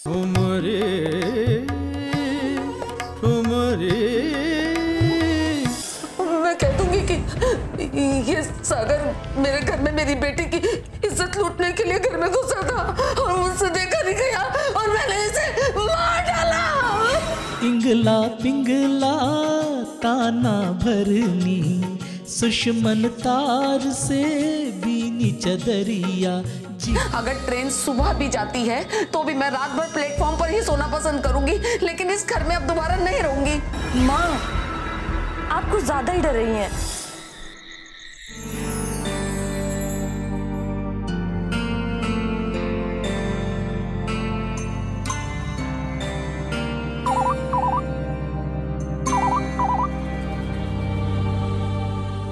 ठुमरे ठुमरे। मैं कह दूंगी कि ये सागर मेरे घर में मेरी बेटी की इज्जत लूटने के लिए घर में घुसा था और मुझसे देखा नहीं गया और मैंने इसे मार डाला। इंगला पिंगला ताना भरनी, सुषमन तार से बीनी चदरिया। अगर ट्रेन सुबह भी जाती है तो भी मैं रात भर प्लेटफॉर्म पर ही सोना पसंद करूंगी, लेकिन इस घर में अब दोबारा नहीं रहूंगी। माँ, आप कुछ ज्यादा ही डर रही हैं।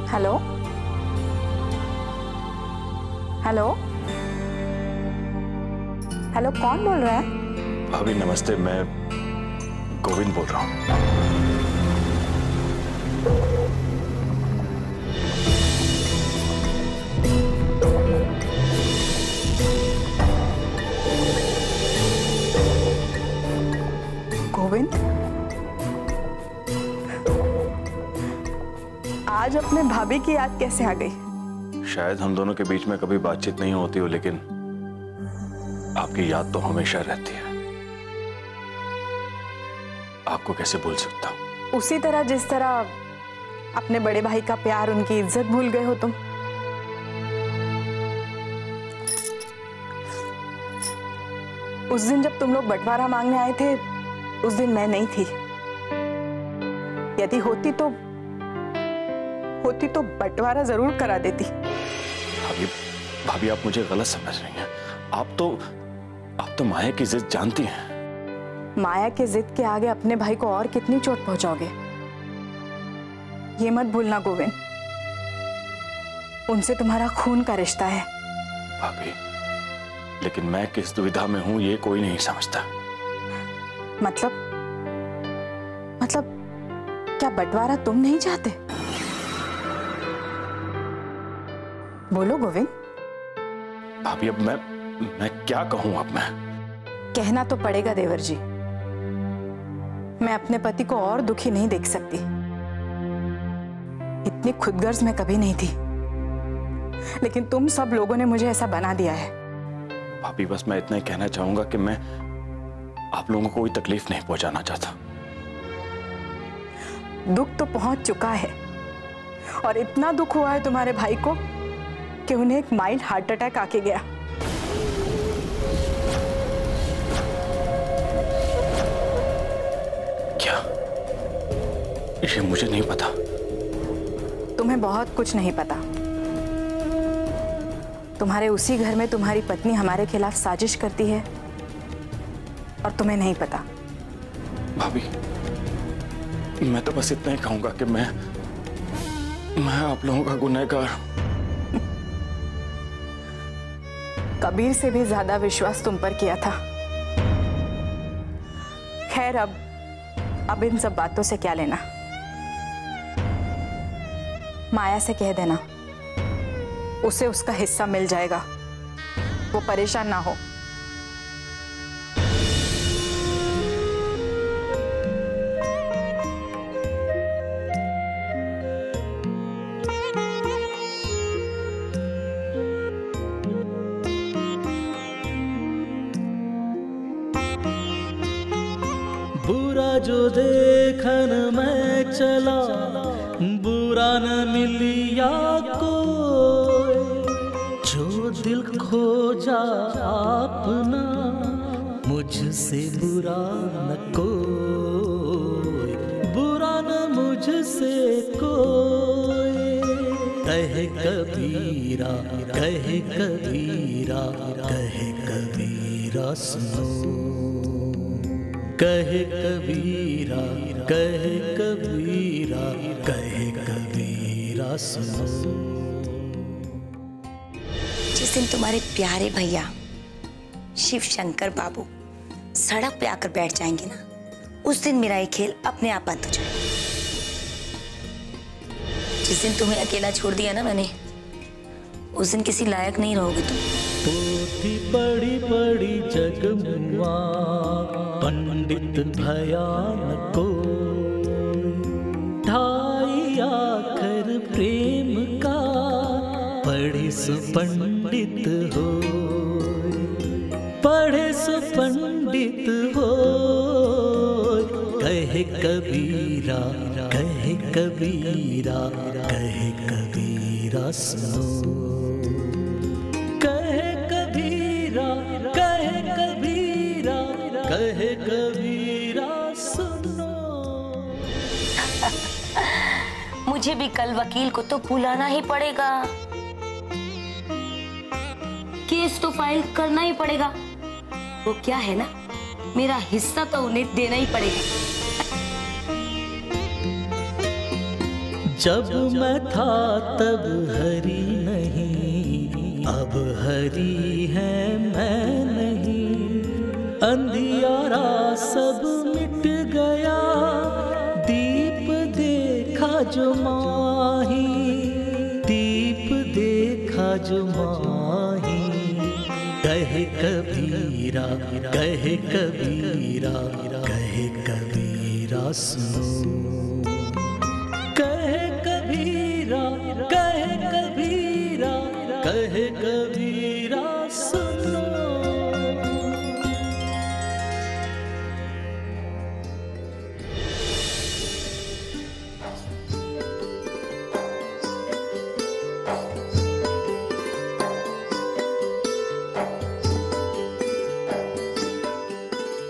हेलो हेलो हेलो, कौन बोल रहा है? भाभी नमस्ते, मैं गोविंद बोल रहा हूँ। गोविंद, आज अपने भाभी की याद कैसे आ गई? शायद हम दोनों के बीच में कभी बातचीत नहीं होती हो, लेकिन आपकी याद तो हमेशा रहती है। आपको कैसे भूल सकता हूं? उसी तरह जिस तरह अपने बड़े भाई का प्यार, उनकी इज्जत भूल गए हो तुम। उस दिन जब तुम लोग बंटवारा मांगने आए थे, उस दिन मैं नहीं थी। यदि होती तो बंटवारा जरूर करा देती। भाभी आप मुझे गलत समझ रही हैं। आप तो माया की जिद जानती हैं। माया के जिद के आगे अपने भाई को और कितनी चोट पहुंचाओगे? ये मत भूलना गोविंद, उनसे तुम्हारा खून का रिश्ता है। भाभी, लेकिन मैं किस दुविधा में हूं ये कोई नहीं समझता। मतलब क्या बंटवारा तुम नहीं चाहते? बोलो गोविंद। भाभी अब मैं क्या कहूं? अब मैं कहना तो पड़ेगा देवर जी। मैं अपने पति को और दुखी नहीं देख सकती। इतनी खुदगर्ज मैं कभी नहीं थी, लेकिन तुम सब लोगों ने मुझे ऐसा बना दिया है। भाभी बस मैं इतना ही कहना चाहूंगा कि मैं आप लोगों को कोई तकलीफ नहीं पहुंचाना चाहता। दुख तो पहुंच चुका है, और इतना दुख हुआ है तुम्हारे भाई को कि उन्हें एक माइल्ड हार्ट अटैक आके गया। क्या? ये मुझे नहीं पता। तुम्हें बहुत कुछ नहीं पता। तुम्हारे उसी घर में तुम्हारी पत्नी हमारे खिलाफ साजिश करती है और तुम्हें नहीं पता। भाभी मैं तो बस इतना ही कहूंगा कि मैं आप लोगों का गुनहगार। कबीर से भी ज्यादा विश्वास तुम पर किया था। खैर अब इन सब बातों से क्या लेना। माया से कह देना, उसे उसका हिस्सा मिल जाएगा, वो परेशान ना हो। बुरा जो देखन मैं चला, बुरा न मिलिया कोई। जो दिल खोजा अपना, मुझसे बुरा न कोई, बुरा न मुझसे कोई। कहे कबीरा, कहे कबीरा, कहे कबीरा सुनो। कहे कबीरा, कहे कबीरा, कहे कबीरा सुनो। जिस दिन तुम्हारे प्यारे भैया शिव शंकर बाबू सड़क पे आकर बैठ जाएंगे ना, उस दिन मेरा ये खेल अपने आप बंद हो जाएगा। जिस दिन तुम्हें अकेला छोड़ दिया ना मैंने, उस दिन किसी लायक नहीं रहोगे तुम। पोथी पढ़ी पढ़ी जगमुआ पंडित भयान को ढाई आखर प्रेम का पढ़े सो पंडित हो, पढ़े सो पंडित हो। कहे कबीरा, कहे कबीरा, कहे कबीरा सुनो, कहे कबीरा, कहे कबीरा, कहे कबीरा सुनो। मुझे भी कल वकील को तो बुलाना ही पड़ेगा, केस तो फाइल करना ही पड़ेगा। वो क्या है ना, मेरा हिस्सा तो उन्हें देना ही पड़ेगा। जब मैं था तब हरी नहीं, अब हरी है मैं नहीं। अंधियारा सब मिट गया, दीप देखा जो माही, दीप देखा जो माही। कहे कबीरा, कहे कबीरा, कहे कबीरा सुनो, कहे कबीरा, कहे कबीरा, कहे कबीरा सुनो।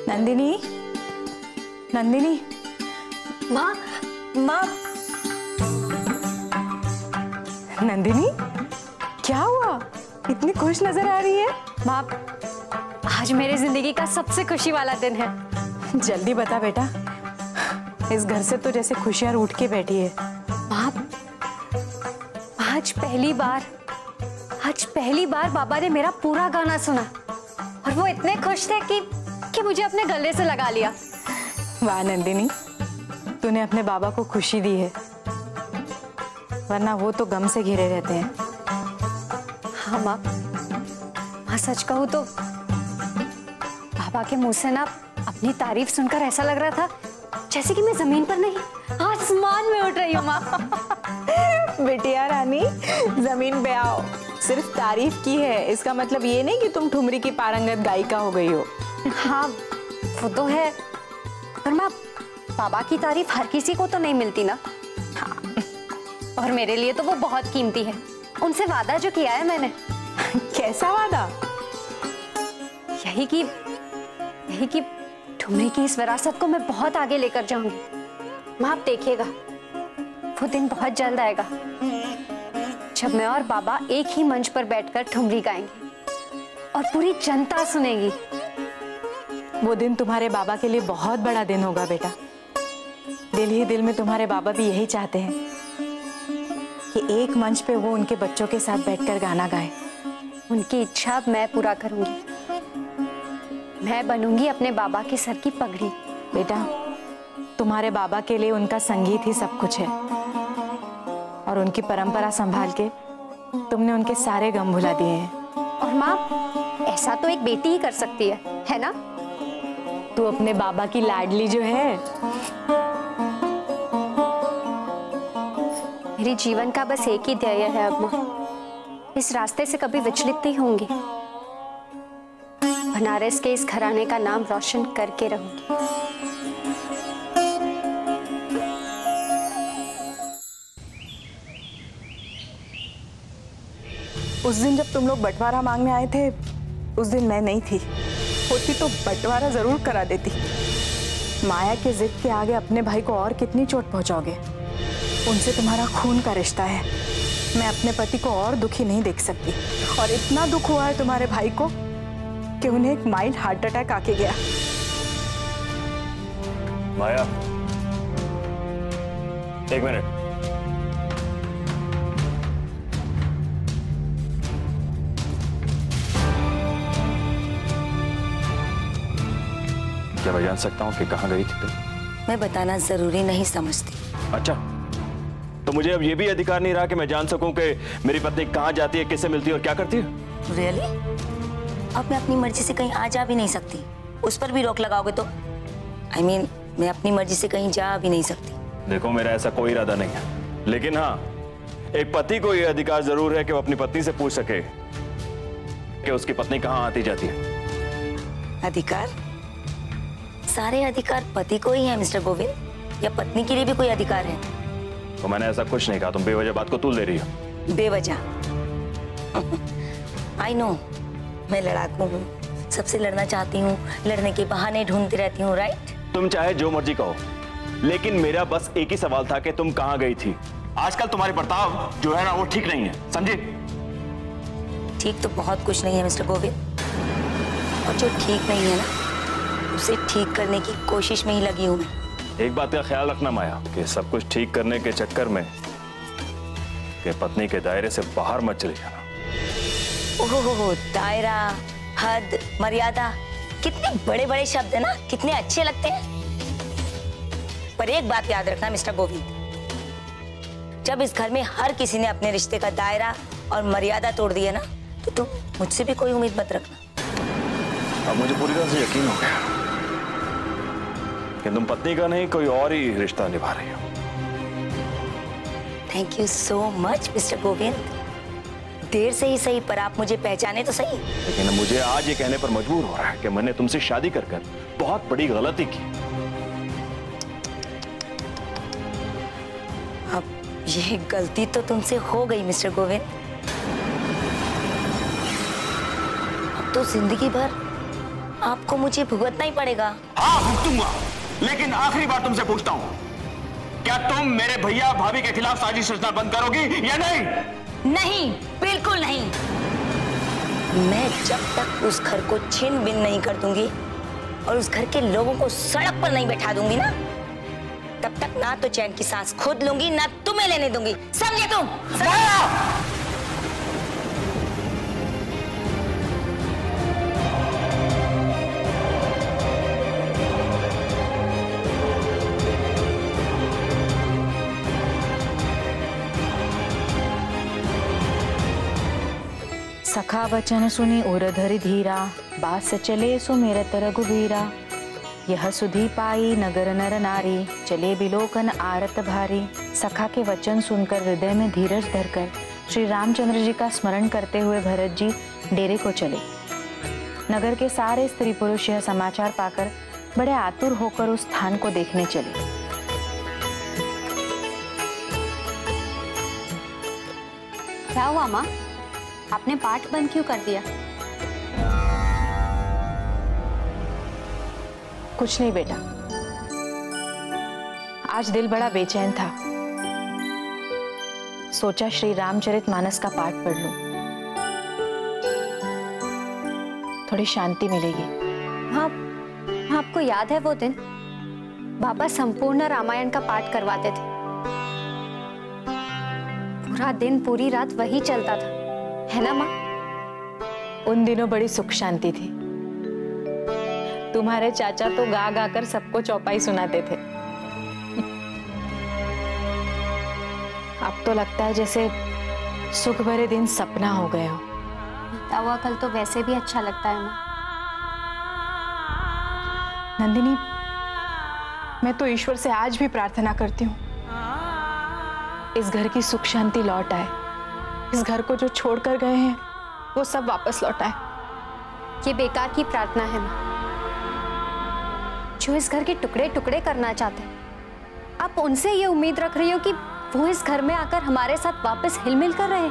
नंदिनी, नंदिनी, माँ, माँ। नंदिनी, क्या हुआ? इतनी खुश नजर आ रही है। माँ, आज मेरी जिंदगी का सबसे खुशी वाला दिन है। जल्दी बता बेटा, इस घर से तो जैसे खुशियां रूठ के बैठी है। माँ, आज पहली बार बाबा ने मेरा पूरा गाना सुना और वो इतने खुश थे कि मुझे अपने गले से लगा लिया। वाह नंदिनी, तूने अपने बाबा को खुशी दी है, वरना वो तो गम से घिरे रहते हैं। हाँ माँ, सच कहूँ तो बाबा के मुंह से ना अपनी तारीफ सुनकर ऐसा लग रहा था जैसे कि मैं जमीन पर नहीं आसमान में उठ रही हूँ। माँ बिटिया रानी, जमीन पे आओ। सिर्फ तारीफ की है, इसका मतलब ये नहीं कि तुम ठुमरी की पारंगत गायिका हो गई हो। हाँ वो तो है, पर माँ बाबा की तारीफ हर किसी को तो नहीं मिलती ना। हाँ, और मेरे लिए तो वो बहुत कीमती है। उनसे वादा जो किया है मैंने। कैसा वादा? यही कि ठुमरी की इस विरासत को मैं बहुत आगे लेकर जाऊंगी। माँ आप देखिएगा, वो दिन बहुत जल्द आएगा जब मैं और बाबा एक ही मंच पर बैठकर ठुमरी गाएंगे और पूरी जनता सुनेगी। वो दिन तुम्हारे बाबा के लिए बहुत बड़ा दिन होगा बेटा। दिल ही दिल में तुम्हारे बाबा भी यही चाहते हैं कि एक मंच पे वो उनके बच्चों के साथ बैठकर गाना गाए। उनकी इच्छा मैं पूरा करूंगी। मैं बनूंगी अपने बाबा के सर की पगड़ी। बेटा, तुम्हारे बाबा के लिए उनका संगीत ही सब कुछ है, और उनकी परंपरा संभाल के तुमने उनके सारे गम भुला दिए हैं। और माँ, ऐसा तो एक बेटी ही कर सकती है ना? तू अपने बाबा की लाडली जो है। मेरे जीवन का बस एक ही ध्येय है अब माँ, इस रास्ते से कभी विचलित नहीं होंगी। बनारस के इस घराने का नाम रोशन करके रहूंगी। उस दिन जब तुम लोग बंटवारा मांगने आए थे, उस दिन मैं नहीं थी। होती तो बंटवारा जरूर करा देती। माया के जिद के आगे अपने भाई को और कितनी चोट पहुंचाओगे? उनसे तुम्हारा खून का रिश्ता है। मैं अपने पति को और दुखी नहीं देख सकती, और इतना दुख हुआ है तुम्हारे भाई को कि उन्हें एक माइल्ड हार्ट अटैक आके गया। माया, एक मिनट। क्या मैं जान सकता हूँ कि कहाँ गई थी तुम? मैं बताना जरूरी नहीं समझती। अच्छा, तो मुझे अब ये भी अधिकार नहीं रहा कि मैं जान सकूं कि मेरी पत्नी कहाँ जाती है, किससे मिलती है और क्या करती है? रियली? अब मैं अपनी मर्जी से कहीं आ जा भी नहीं सकती। उस पर भी रोक लगाओगे तो I mean, मैं अपनी मर्जी से कहीं जा भी नहीं सकती। देखो मेरा ऐसा कोई इरादा नहीं है, लेकिन हाँ, एक पति को यह अधिकार जरूर है कि वो अपनी पत्नी से पूछ सके कि उसकी पत्नी कहाँ आती जाती है। अधिकार? सारे अधिकार पति को ही है मिस्टर गोविंद, या पत्नी के लिए भी कोई अधिकार है? तो मैंने ऐसा कुछ नहीं कहा, तुम बेवजह बात को तूल दे रही हो। बेवजह? आई नो, मैं लड़ाकू हूँ, सबसे लड़ना चाहती हूँ, लड़ने के बहाने ढूंढती रहती हूँ, राइट? तुम चाहे जो मर्जी कहो, लेकिन मेरा बस एक ही सवाल था कि तुम कहाँ गई थी। आजकल तुम्हारी बर्ताव जो है ना वो ठीक नहीं है, समझे? ठीक तो बहुत कुछ नहीं है मिस्टर गोविंद, और जो ठीक नहीं है ना उसे ठीक करने की कोशिश में ही लगी हूँ मैं। एक बात का ख्याल रखना माया कि सब कुछ ठीक करने के चक्कर में कि पत्नी के दायरे से बाहर मत चले जाना। ओहो, दायरा, हद, मर्यादा, कितने बड़े बड़े शब्द है ना, कितने अच्छे लगते हैं। पर एक बात याद रखना मिस्टर गोविंद, जब इस घर में हर किसी ने अपने रिश्ते का दायरा और मर्यादा तोड़ दिया ना, तो तुम मुझसे भी कोई उम्मीद मत रखना। अब मुझे पूरी तरह से यकीन हो गया कि तुम पत्नी का नहीं कोई और ही रिश्ता निभा रही हो। Thank you so much Mr Govind. देर से ही सही, पर आप मुझे पहचाने तो सही। लेकिन मुझे आज ये कहने पर मजबूर हो रहा है कि मैंने तुमसे शादी कर बहुत बड़ी गलती की। अब ये गलती तो तुमसे हो गई मिस्टर गोविंद, अब तो जिंदगी भर आपको मुझे भुगतना ही पड़ेगा। हाँ भुगतूंगा, लेकिन आखिरी बार तुमसे पूछता हूँ, क्या तुम मेरे भैया भाभी के खिलाफ साजिश रचना बंद करोगी या नहीं? नहीं, बिल्कुल नहीं। मैं जब तक उस घर को छिन बिन नहीं कर दूंगी और उस घर के लोगों को सड़क पर नहीं बैठा दूंगी ना, तब तक ना तो चैन की सांस खुद लूंगी ना तुम्हें लेने दूंगी, समझे तुम? सखा बचन सुनी उर धरि धीरा, बास चले सुमिरत रघुबीरा। यह सुधी पाई नगर नर नारी, चले बिलोकन आरत भारी। सखा के वचन सुनकर हृदय में धीरज धरकर श्री रामचंद्र जी का स्मरण करते हुए भरत जी डेरे को चले। नगर के सारे स्त्री पुरुष यह समाचार पाकर बड़े आतुर होकर उस स्थान को देखने चले। क्या हुआ माँ, आपने पाठ बंद क्यों कर दिया? कुछ नहीं बेटा, आज दिल बड़ा बेचैन था, सोचा श्री रामचरितमानस का पाठ पढ़ लूं, थोड़ी शांति मिलेगी। हाँ, आपको याद है वो दिन बाबा संपूर्ण रामायण का पाठ करवाते थे? पूरा दिन पूरी रात वही चलता था, है ना माँ? उन दिनों बड़ी सुख शांति थी। तुम्हारे चाचा तो गा गा कर सबको चौपाई सुनाते थे। अब तो लगता है जैसे सुख भरे दिन सपना हो गए हो। तवा कल तो वैसे भी अच्छा लगता है माँ। नंदिनी, मैं तो ईश्वर से आज भी प्रार्थना करती हूँ, इस घर की सुख शांति लौट आए। इस घर को जो छोड़कर गए हैं वो सब वापस लौट आए। ये बेकार की प्रार्थना है माँ। जो इस घर के टुकड़े टुकड़े करना चाहते हैं, आप उनसे ये उम्मीद रख रही हो कि वो इस घर में आकर हमारे साथ वापस हिलमिल कर रहे?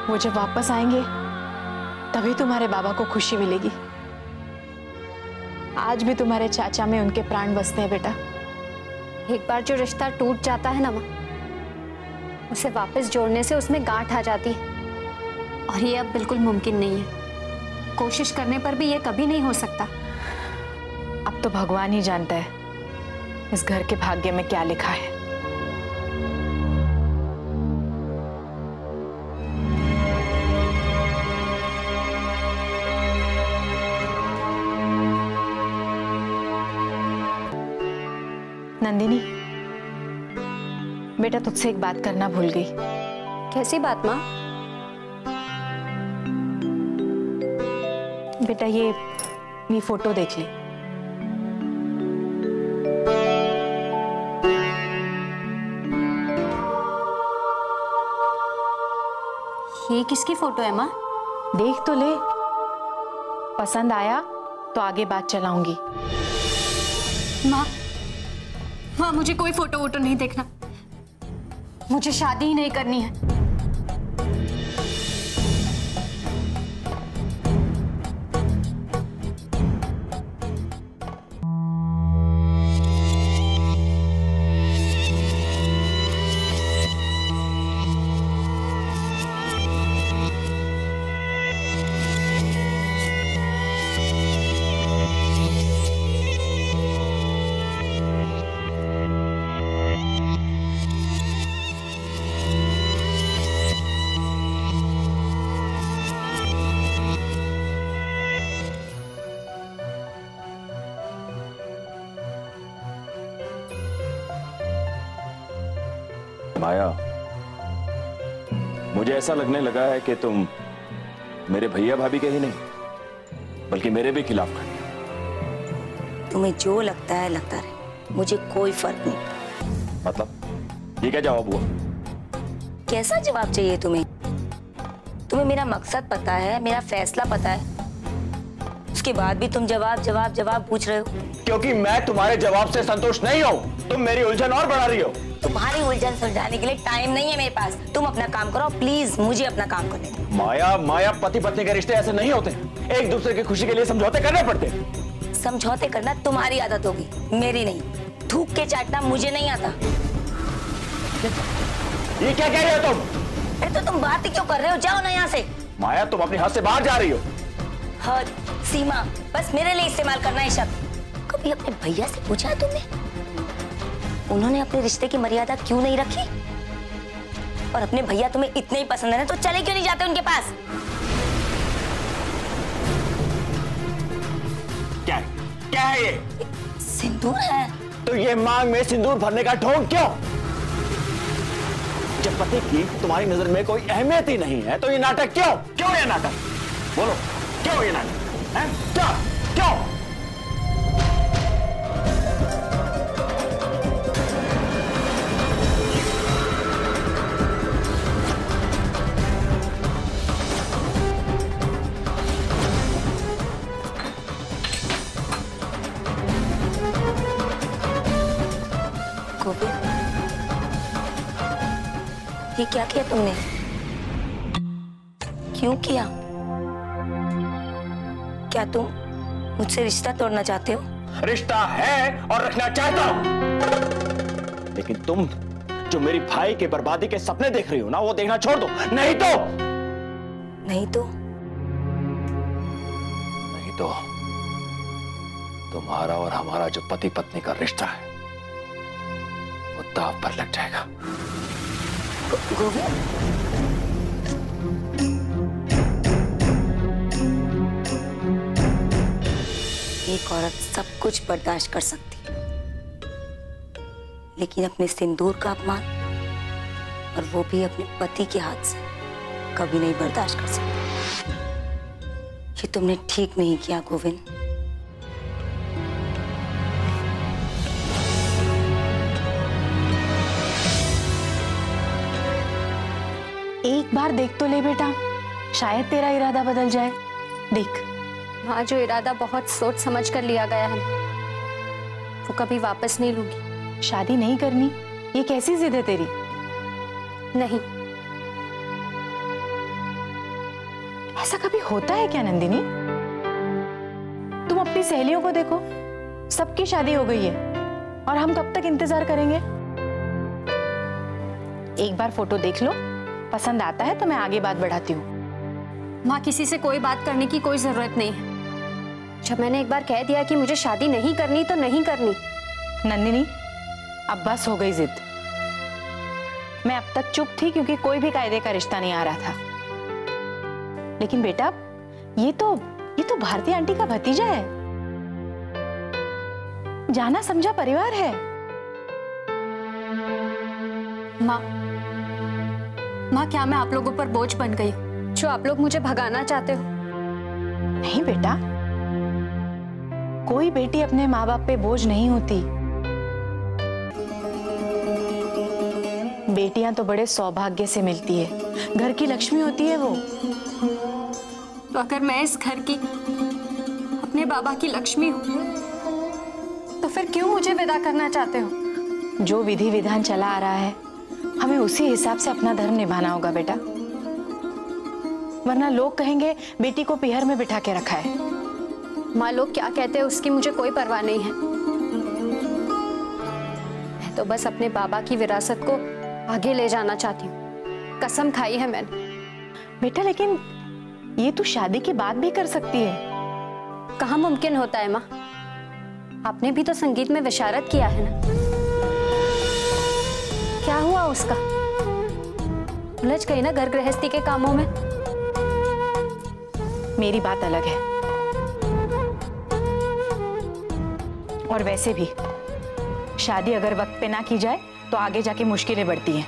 वो जब वापस आएंगे तभी तुम्हारे बाबा को खुशी मिलेगी। आज भी तुम्हारे चाचा में उनके प्राण बसते हैं बेटा। एक बार जो रिश्ता टूट जाता है ना माँ, उसे वापस जोड़ने से उसमें गांठ आ जाती है, और ये अब बिल्कुल मुमकिन नहीं है। कोशिश करने पर भी ये कभी नहीं हो सकता। अब तो भगवान ही जानता है इस घर के भाग्य में क्या लिखा है। नंदिनी, बेटा तुझसे एक बात करना भूल गई। कैसी बात माँ? बेटा ये फोटो देख ले। ये किसकी फोटो है माँ? देख तो ले, पसंद आया तो आगे बात चलाऊंगी। माँ माँ, मुझे कोई फोटो वोटो नहीं देखना, मुझे शादी ही नहीं करनी है। माया, मुझे ऐसा लगने लगा है कि तुम मेरे भैया भाभी के ही नहीं बल्कि मेरे भी खिलाफ खड़ी हो। तुम्हें जो लगता है लगता रहे, मुझे कोई फर्क नहीं। मतलब ये क्या जवाब हुआ? कैसा जवाब चाहिए तुम्हें? तुम्हें मेरा मकसद पता है, मेरा फैसला पता है, उसके बाद भी तुम जवाब पूछ रहे हो। क्योंकि मैं तुम्हारे जवाब से संतुष्ट नहीं हूँ, तुम मेरी उलझन और बढ़ा रही हो। तुम्हारी उलझन सुलझाने के लिए टाइम नहीं है मेरे पास। तुम अपना काम करो प्लीज, मुझे अपना काम करने दो। माया, पति पत्नी के रिश्ते ऐसे नहीं होते, एक दूसरे की खुशी के लिए समझौते करने पड़ते। समझौते करना तुम्हारी आदत होगी, मेरी नहीं। थूक के चाटना मुझे नहीं आता। ये क्या कह रहे हो तुम? अरे तो तुम बात ही क्यों कर रहे हो? जाओ ना यहाँ से। माया, तुम अपनी हद से बाहर जा रही हो। हद, सीमा, बस मेरे लिए इस्तेमाल करना है शब्द। कभी अपने भैया से पूछा है तुमने? उन्होंने अपने रिश्ते की मर्यादा क्यों नहीं रखी? और अपने भैया तुम्हें इतने ही पसंद है ना, तो चले क्यों नहीं जाते उनके पास? क्या है ये? सिंदूर है। तो ये मांग में सिंदूर भरने का ढोंग क्यों? जब पति की तुम्हारी नजर में कोई अहमियत ही नहीं है तो ये नाटक क्यों ये नाटक? बोलो, क्यों ये नाटक है? क्यों? ये क्या किया तुमने? क्यों किया? क्या तुम मुझसे रिश्ता तोड़ना चाहते हो? रिश्ता है और रखना चाहता हूं, लेकिन तुम जो मेरी भाई के बर्बादी के सपने देख रही हो ना, वो देखना छोड़ दो। नहीं तो तुम्हारा और हमारा जो पति पत्नी का रिश्ता है वो दांव पर लग जाएगा। गोविंद, एक औरत सब कुछ बर्दाश्त कर सकती है, लेकिन अपने सिंदूर का अपमान, और वो भी अपने पति के हाथ से, कभी नहीं बर्दाश्त कर सकती। ये तुमने ठीक नहीं किया गोविंद। एक बार देख तो ले बेटा, शायद तेरा इरादा बदल जाए। देख हाँ, जो इरादा बहुत सोच समझ कर लिया गया है वो कभी वापस नहीं लूंगी। शादी नहीं करनी, ये कैसी जिद है तेरी? नहीं। ऐसा कभी होता है क्या नंदिनी? तुम अपनी सहेलियों को देखो, सबकी शादी हो गई है और हम कब तक इंतजार करेंगे? एक बार फोटो देख लो, पसंद आता है तो मैं आगे बात बढ़ाती हूँ। माँ, किसी से कोई बात करने की कोई जरूरत नहीं है। जब मैंने एक बार कह दिया कि मुझे शादी नहीं करनी तो नहीं करनी। नंदिनी, अब बस हो गई जिद। मैं अब तक चुप थी क्योंकि कोई भी कायदे का रिश्ता नहीं आ रहा था, लेकिन बेटा ये तो भारती आंटी का भतीजा है, जाना समझा परिवार है। माँ, क्या मैं आप लोगों पर बोझ बन गई जो आप लोग मुझे भगाना चाहते हो? नहीं बेटा, कोई बेटी अपने माँ बाप पे बोझ नहीं होती। बेटियां तो बड़े सौभाग्य से मिलती है, घर की लक्ष्मी होती है वो। तो अगर मैं इस घर की, अपने बाबा की लक्ष्मी हूँ, तो फिर क्यों मुझे विदा करना चाहते हो? जो विधि विधान चला आ रहा है, हमें उसी हिसाब से अपना धर्म निभाना होगा बेटा, वरना लोग कहेंगे बेटी को पिहर में बिठा के रखा है। माँ, लोग क्या कहते हैं उसकी मुझे कोई परवाह नहीं है। मैं तो बस अपने बाबा की विरासत को आगे ले जाना चाहती हूँ, कसम खाई है मैंने। बेटा लेकिन ये तू शादी के बाद भी कर सकती है। कहाँ मुमकिन होता है माँ? आपने भी तो संगीत में विशारद किया है ना। क्या हुआ उसका? उलझ गई ना घर गृहस्थी के कामों में। मेरी बात अलग है, और वैसे भी शादी अगर वक्त पे ना की जाए तो आगे जाके मुश्किलें बढ़ती हैं।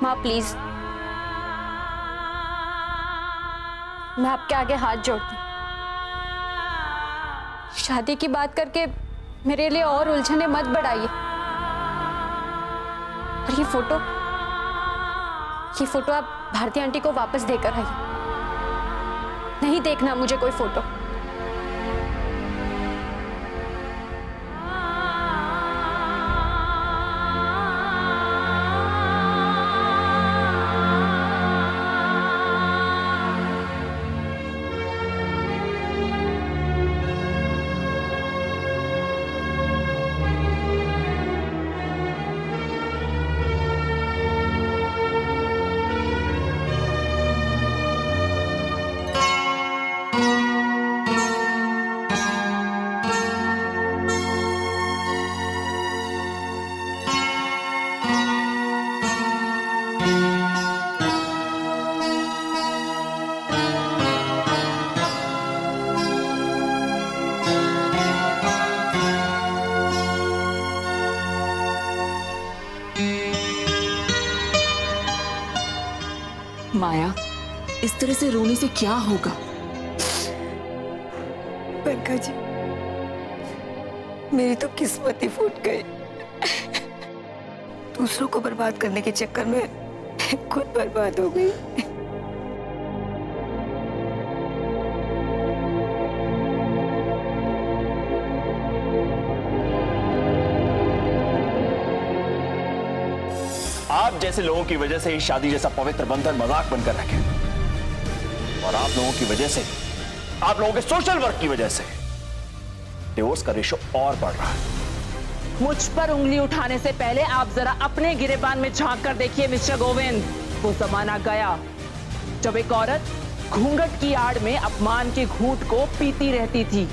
माँ प्लीज, मैं आपके आगे हाथ जोड़ती हूँ। शादी की बात करके मेरे लिए और उलझने मत बढ़ाइए। और ये फोटो आप भारती आंटी को वापस देकर आइए। नहीं देखना मुझे कोई फोटो। माया, इस तरह से रोने से क्या होगा? पंकज, मेरी तो किस्मत ही फूट गई। दूसरों को बर्बाद करने के चक्कर में खुद बर्बाद हो गई। आप जैसे लोगों की वजह से ही शादी जैसा पवित्र बंधन मजाक बनकर रखे, और आप लोगों की वजह से, आप लोगों के सोशल वर्क की वजह से डिवोर्स का रेशो और बढ़ रहा है। मुझ पर उंगली उठाने से पहले आप जरा अपने गिरेबान में झांक कर देखिए मिस्टर गोविंद। वो जमाना गया जब एक औरत घूंघट की आड़ में अपमान के घूंट को पीती रहती थी।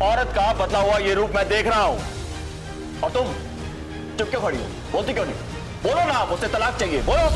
औरत का बदला हुआ ये रूप मैं देख रहा हूं, और तुम चुप क्यों खड़ी हो? बोलती क्यों नहीं? बोलो ना, मुझसे तलाक चाहिए, बोलो।